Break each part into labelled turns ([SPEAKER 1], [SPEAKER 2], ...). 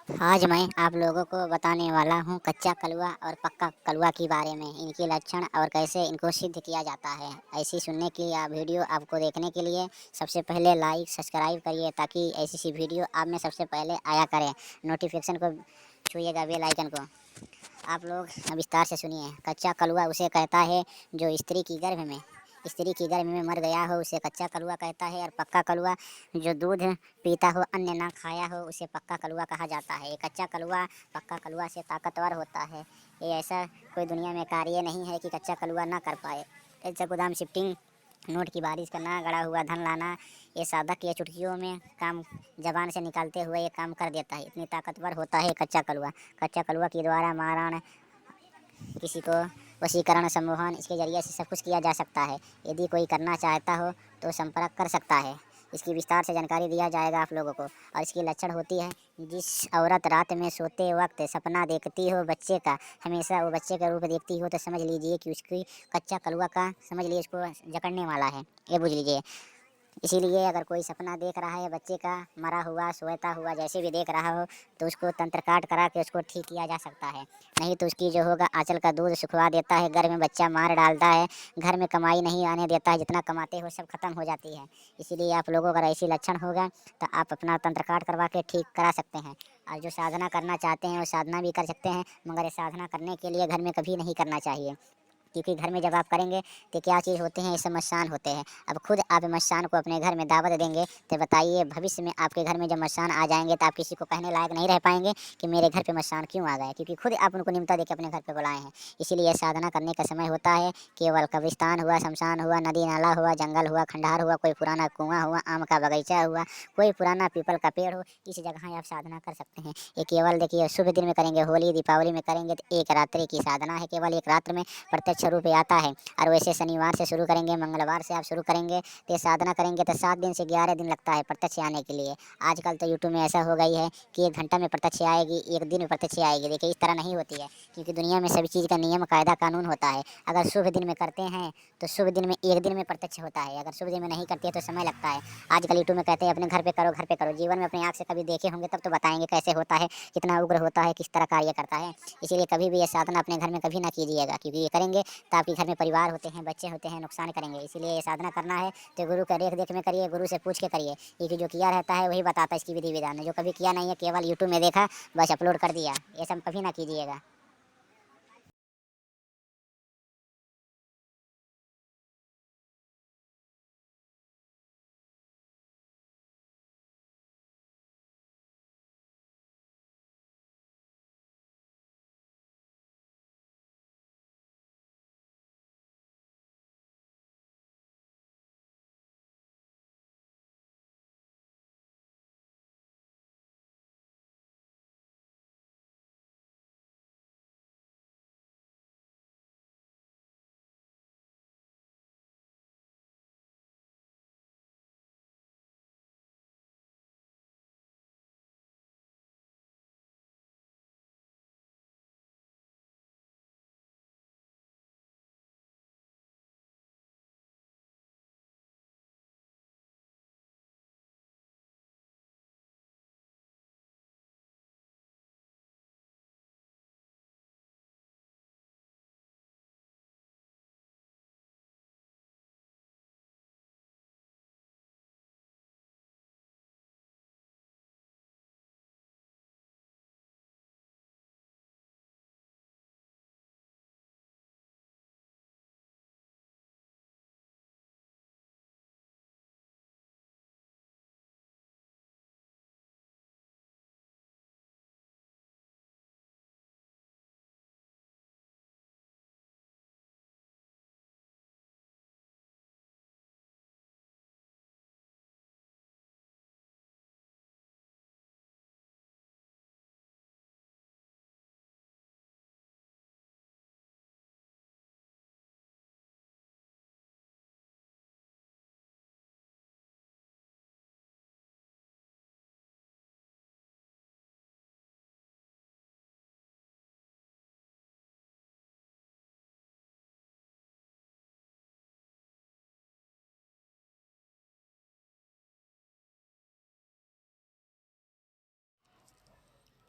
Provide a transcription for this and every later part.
[SPEAKER 1] आज मैं आप लोगों को बताने वाला हूँ कच्चा कलवा और पक्का कलवा के बारे में, इनके लक्षण और कैसे इनको सिद्ध किया जाता है। ऐसी सुनने की या वीडियो आपको देखने के लिए सबसे पहले लाइक सब्सक्राइब करिए, ताकि ऐसी सी वीडियो आप में सबसे पहले आया करें। नोटिफिकेशन को छूइएगा, बेल आइकन को। आप लोग विस्तार से सुनिए। कच्चा कलवा उसे कहता है जो स्त्री की गर्भ में मर गया हो, उसे कच्चा कलवा कहता है। और पक्का कलवा जो दूध पीता हो, अन्न ना खाया हो, उसे पक्का कलवा कहा जाता है। ये कच्चा कलवा पक्का कलवा से ताकतवर होता है। ये ऐसा कोई दुनिया में कार्य नहीं है कि कच्चा कलवा ना कर पाए। ऐसा गोदाम शिफ्टिंग, नोट की बारिश करना, गड़ा हुआ धन लाना, ये साधक ये चुटकियों में काम जबान से निकालते हुए ये काम कर देता है। इतनी ताकतवर होता है कच्चा कलवा। कच्चा कलवा के द्वारा मारण, किसी को वशीकरण, सम्मोहन, इसके जरिए से सब कुछ किया जा सकता है। यदि कोई करना चाहता हो तो संपर्क कर सकता है। इसकी विस्तार से जानकारी दिया जाएगा आप लोगों को। और इसकी लक्षण होती है, जिस औरत रात में सोते वक्त सपना देखती हो बच्चे का, हमेशा वो बच्चे का रूप देखती हो, तो समझ लीजिए कि उसकी कच्चा कलवा का, समझ लीजिए उसको जकड़ने वाला है, ये बुझ लीजिए। इसीलिए अगर कोई सपना देख रहा है बच्चे का मरा हुआ, सोता हुआ, जैसे भी देख रहा हो, तो उसको तंत्र काट करा के उसको ठीक किया जा सकता है। नहीं तो उसकी जो होगा आंचल का दूध सुखवा देता है, घर में बच्चा मार डालता है, घर में कमाई नहीं आने देता है, जितना कमाते हो सब खत्म हो जाती है। इसीलिए आप लोगों अगर ऐसी लक्षण होगा तो आप अपना तंत्र काट करवा के ठीक करा सकते हैं। और जो साधना करना चाहते हैं वो साधना भी कर सकते हैं, मगर ये साधना करने के लिए घर में कभी नहीं करना चाहिए। क्योंकि घर में जब आप करेंगे तो क्या चीज़ होते हैं, ऐसे मसान होते हैं। अब खुद आप मसान को अपने घर में दावत देंगे तो बताइए, भविष्य में आपके घर में जब मसान आ जाएंगे तो आप किसी को कहने लायक नहीं रह पाएंगे कि मेरे घर पे मसान क्यों आ गए, क्योंकि खुद आप उनको निमता देकर अपने घर पे बुलाए हैं। इसीलिए साधना करने का समय होता है केवल कब्रिस्तान हुआ, शमशान हुआ, नदी नाला हुआ, जंगल हुआ, खंडहर हुआ, कोई पुराना कुआं हुआ, आम का बगीचा हुआ, कोई पुराना पीपल का पेड़ हो, इस जगह आप साधना कर सकते हैं। ये केवल देखिए शुभ दिन में करेंगे, होली दीपावली में करेंगे तो एक रात्रि की साधना है, केवल एक रात्र में प्रत्यक्ष रूप में आता है। और वैसे शनिवार से शुरू करेंगे, मंगलवार से आप शुरू करेंगे तो साधना करेंगे तो 7 दिन से 11 दिन लगता है प्रत्यक्ष आने के लिए। आजकल तो यूट्यूब में ऐसा हो गई है कि 1 घंटा में प्रत्यक्ष आएगी, 1 दिन में प्रत्यक्ष आएगी। देखिए इस तरह नहीं होती है, क्योंकि दुनिया में सभी चीज़ का नियम कायदा कानून होता है। अगर शुभ दिन में करते हैं तो शुभ दिन में 1 दिन में प्रत्यक्ष होता है, अगर शुभ दिन में नहीं करते हैं तो समय लगता है। आजकल यूट्यूब में कहते हैं अपने घर पे करो, घर पे करो। जीवन में अपनी आँख से कभी देखे होंगे तब तो बताएंगे कैसे होता है, कितना उग्र होता है, किस तरह कार्य करता है। इसीलिए कभी भी ये साधना अपने घर में कभी ना कीजिएगा, क्योंकि ये करेंगे तो आपके घर में परिवार होते हैं, बच्चे होते हैं, नुकसान करेंगे। इसीलिए ये साधना करना है तो गुरु का देख देख में करिए, गुरु से पूछ के करिए। क्योंकि जो किया रहता है वही बताता है इसकी विधि विधान, जो कभी किया नहीं है केवल यूट्यूब में देखा बस अपलोड कर दिया, ये सब कभी ना कीजिएगा।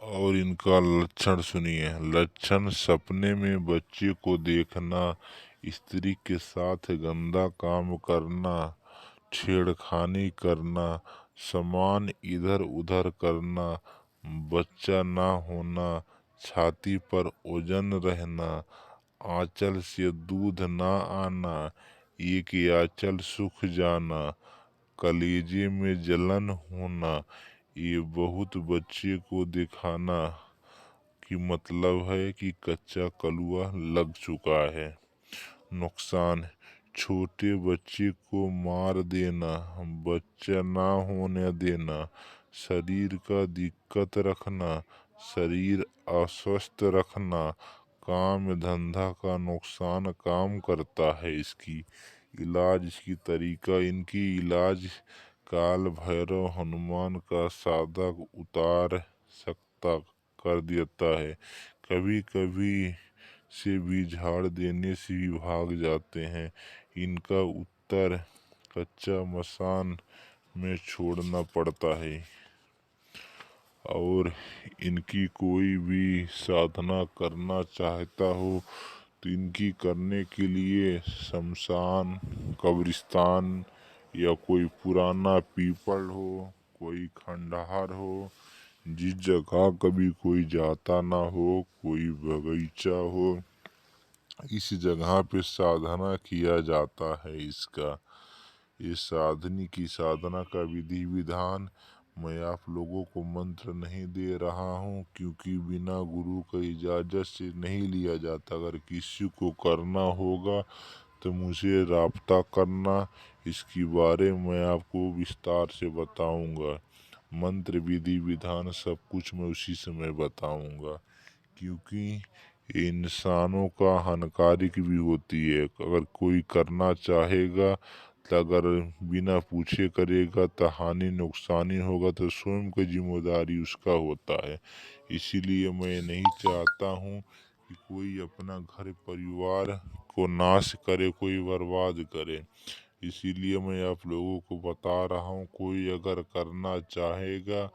[SPEAKER 2] और इनका लक्षण सुनिए। लक्षण: सपने में बच्चे को देखना, स्त्री के साथ गंदा काम करना, छेड़खानी करना, सामान इधर उधर करना, बच्चा ना होना, छाती पर ओजन रहना, आंचल से दूध ना आना, एक आंचल सूख जाना, कलेजे में जलन होना, ये बहुत बच्चे को दिखाना कि मतलब है कि कच्चा कलुआ लग चुका है। नुकसान: छोटे बच्चे को मार देना, बच्चा ना होने देना, शरीर का दिक्कत रखना, शरीर अस्वस्थ रखना, काम धंधा का नुकसान काम करता है। इसकी इलाज, इसकी तरीका, इनकी इलाज काल भैरव हनुमान का सादा उतार सकता कर देता है। कभी कभी से भी झाड़ देने से भी भाग जाते हैं। इनका उत्तर कच्चा मसान में छोड़ना पड़ता है। और इनकी कोई भी साधना करना चाहता हो तो इनकी करने के लिए शमशान, कब्रिस्तान या कोई पुराना पीपल हो, कोई खंडहर हो, जिस जगह कभी कोई जाता ना हो, कोई बगीचा हो, इस जगह पे साधना किया जाता है। इसका ये साधनी की साधना का विधि विधान मैं आप लोगों को मंत्र नहीं दे रहा हूँ, क्योंकि बिना गुरु का इजाज़त से नहीं लिया जाता। अगर किसी को करना होगा तो मुझे राब्ता करना, इसके बारे में आपको विस्तार से बताऊंगा। मंत्र विधि विधान सब कुछ मैं उसी समय बताऊंगा, क्योंकि ये इंसानों का हानिकारक भी होती है। अगर कोई करना चाहेगा तो अगर बिना पूछे करेगा तो हानि नुकसानी होगा तो स्वयं की जिम्मेदारी उसका होता है। इसीलिए मैं नहीं चाहता हूँ कि कोई अपना घर परिवार को नाश करे, कोई बर्बाद करे। इसीलिए मैं आप लोगों को बता रहा हूँ, कोई अगर करना चाहेगा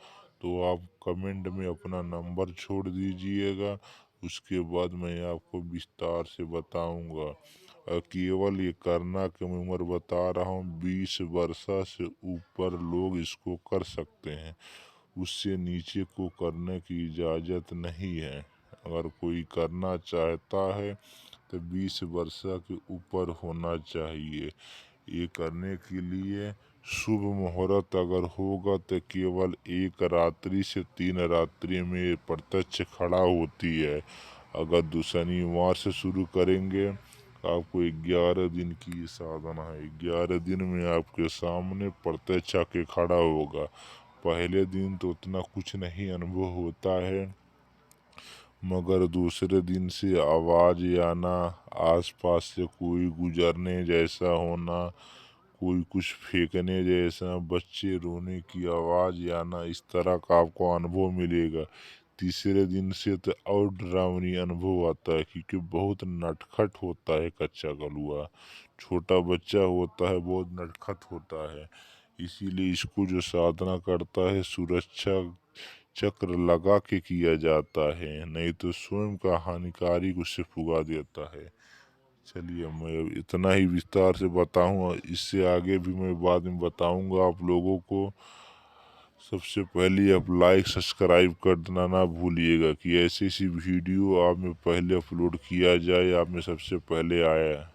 [SPEAKER 2] तो आप कमेंट में अपना नंबर छोड़ दीजिएगा। उसके बाद मैं आपको विस्तार से बताऊंगा। और केवल ये करना की मैं उम्र बता रहा हूँ, 20 वर्ष से ऊपर लोग इसको कर सकते हैं, उससे नीचे को करने की इजाज़त नहीं है। अगर कोई करना चाहता है तो 20 वर्ष के ऊपर होना चाहिए। ये करने के लिए शुभ मुहूर्त अगर होगा तो केवल 1 रात्रि से 3 रात्रि में प्रत्यक्ष खड़ा होती है। अगर शनिवार से शुरू करेंगे, आपको 11 दिन की साधना है। 11 दिन में आपके सामने प्रत्यक्ष आके खड़ा होगा। पहले दिन तो उतना कुछ नहीं अनुभव होता है, मगर दूसरे दिन से आवाज आना, आसपास से कोई गुजरने जैसा होना, कोई कुछ फेंकने जैसा, बच्चे रोने की आवाज आना, इस तरह का आपको अनुभव मिलेगा। तीसरे दिन से तो और डरावनी अनुभव आता है, क्योंकि बहुत नटखट होता है कच्चा कलुआ। छोटा बच्चा होता है, बहुत नटखट होता है। इसीलिए इसको जो साधना करता है सुरक्षा चक्र लगा के किया जाता है, नहीं तो स्वयं का हानिकारी उससे फुगा देता है। चलिए मैं इतना ही विस्तार से बताऊँ, इससे आगे भी मैं बाद में बताऊंगा आप लोगों को। सबसे पहले आप लाइक सब्सक्राइब कर देना ना भूलिएगा, कि ऐसी ऐसी वीडियो आप में पहले अपलोड किया जाए, आप में सबसे पहले आया।